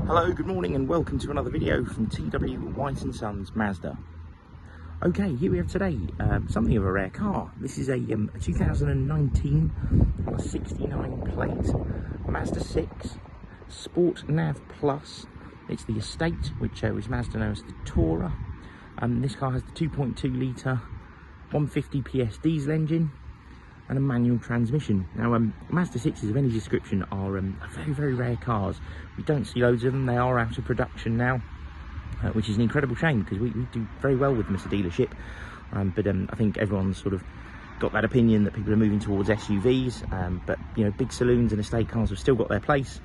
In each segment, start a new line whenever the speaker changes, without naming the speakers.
Hello, good morning and welcome to another video from TW White & Sons Mazda. Okay, here we have today something of a rare car. This is a 2019 on a 69 plate Mazda 6 Sport Nav Plus. It's the estate, which Mazda knows as the Tourer. This car has the 2.2 litre 150 PS diesel engine and a manual transmission. Now Mazda 6s of any description are very, very rare cars. We don't see loads of them. They are out of production now, which is an incredible shame because we do very well with them as a dealership. But I think everyone's sort of got that opinion that people are moving towards SUVs, but you know, big saloons and estate cars have still got their place.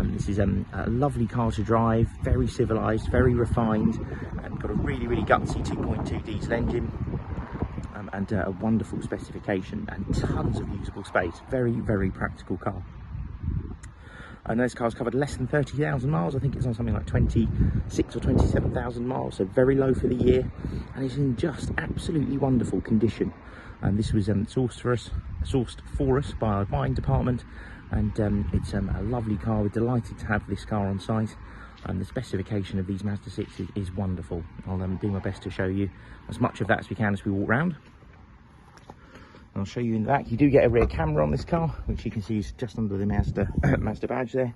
This is a lovely car to drive, very civilised, very refined, and got a really, really gutsy 2.2 diesel engine. And a wonderful specification and tons of usable space. Very, very practical car. And this car's covered less than 30,000 miles. I think it's on something like 26 or 27,000 miles, so very low for the year, and it's in just absolutely wonderful condition. And this was sourced for us by our buying department, and it's a lovely car. We're delighted to have this car on site. And the specification of these Mazda 6s is wonderful. I'll do my best to show you as much of that as we can as we walk around. I'll show you in the back. You do get a rear camera on this car, which you can see is just under the Mazda badge there,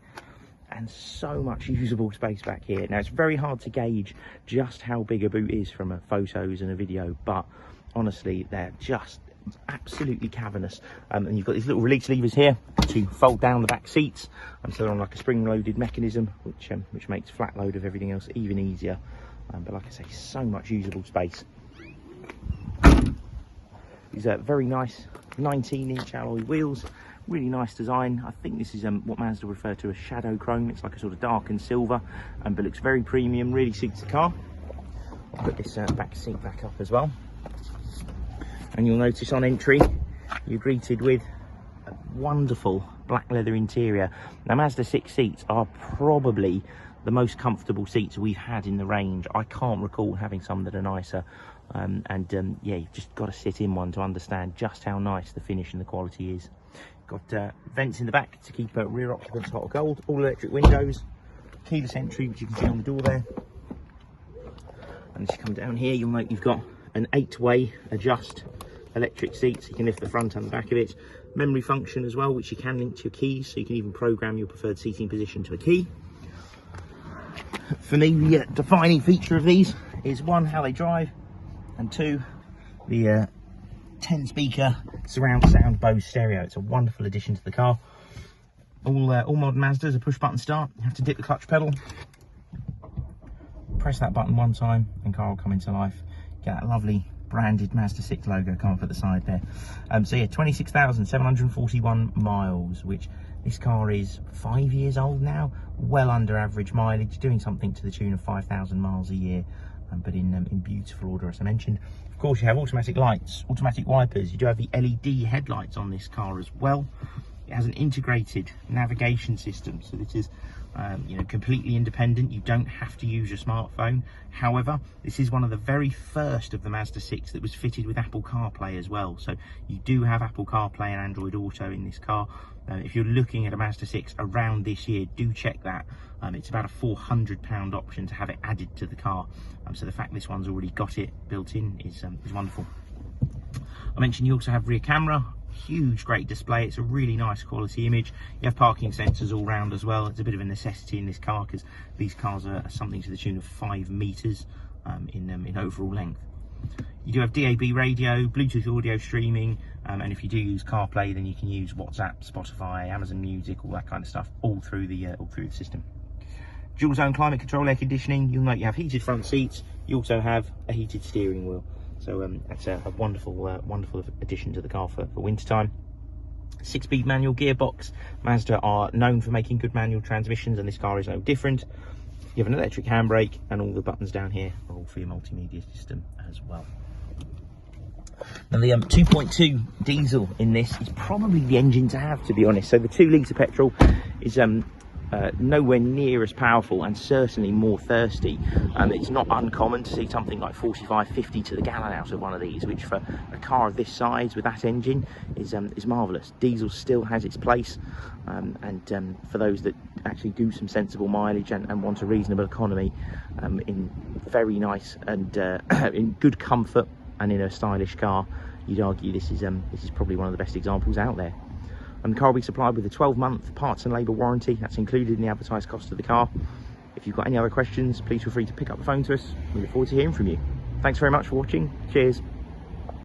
and so much usable space back here. Now, it's very hard to gauge just how big a boot is from photos and a video, but honestly, they're just absolutely cavernous. And you've got these little release levers here to fold down the back seats, and so they're on like a spring-loaded mechanism, which makes flat load of everything else even easier. But like I say, so much usable space. These are very nice 19-inch alloy wheels, really nice design. I think this is what Mazda refer to as shadow chrome. It's like a sort of darkened silver, but looks very premium, really suits the car. I'll put this back seat back up as well. And you'll notice on entry, you're greeted with a wonderful black leather interior. Now, Mazda 6 seats are probably the most comfortable seats we've had in the range. I can't recall having some that are nicer. Yeah, you've just got to sit in one to understand just how nice the finish and the quality is. Got vents in the back to keep rear occupants hot or cold, all electric windows, keyless entry, which you can see on the door there. And as you come down here, you'll note you've got an 8-way adjust electric seat, so you can lift the front and the back of it. Memory function as well, which you can link to your keys, so you can even program your preferred seating position to a key. For me, the defining feature of these is one, how they drive, and two, the 10-speaker surround sound BOSE stereo. It's a wonderful addition to the car. All modern Mazdas are push-button start. You have to dip the clutch pedal, press that button one time, and car will come into life. Get that lovely branded Mazda 6 logo come up at the side there. So yeah, 26,741 miles, which this car is 5 years old now, well under average mileage, doing something to the tune of 5,000 miles a year, but in beautiful order, as I mentioned. Of course, you have automatic lights, automatic wipers. You do have the LED headlights on this car as well. It has an integrated navigation system, so this is you know, completely independent. You don't have to use your smartphone. However, this is one of the very first of the Mazda 6 that was fitted with Apple CarPlay as well. So you do have Apple CarPlay and Android Auto in this car. If you're looking at a Mazda 6 around this year, do check that. It's about a £400 option to have it added to the car. So the fact this one's already got it built in is wonderful. I mentioned you also have rear camera. Huge, great display. It's a really nice quality image. You have parking sensors all round as well. It's a bit of a necessity in this car because these cars are something to the tune of 5 meters in overall length. You do have DAB radio, Bluetooth audio streaming, and if you do use CarPlay, then you can use WhatsApp, Spotify, Amazon Music, all that kind of stuff, all through the system. Dual zone climate control, air conditioning. You'll note you have heated front seats. You also have a heated steering wheel. So that's a wonderful, wonderful addition to the car for winter time. 6-speed manual gearbox. Mazda are known for making good manual transmissions, and this car is no different. You have an electric handbrake, and all the buttons down here are all for your multimedia system as well. Now, the 2.2 diesel in this is probably the engine to have, to be honest. So the 2 litre petrol is nowhere near as powerful and certainly more thirsty. It's not uncommon to see something like 45-50 to the gallon out of one of these, which for a car of this size with that engine is marvellous. Diesel still has its place, and for those that actually do some sensible mileage and want a reasonable economy in very nice and in good comfort and in a stylish car, you'd argue this is probably one of the best examples out there. The car will be supplied with a 12-month parts and labour warranty. That's included in the advertised cost of the car. If you've got any other questions, please feel free to pick up the phone to us. We look forward to hearing from you. Thanks very much for watching. Cheers.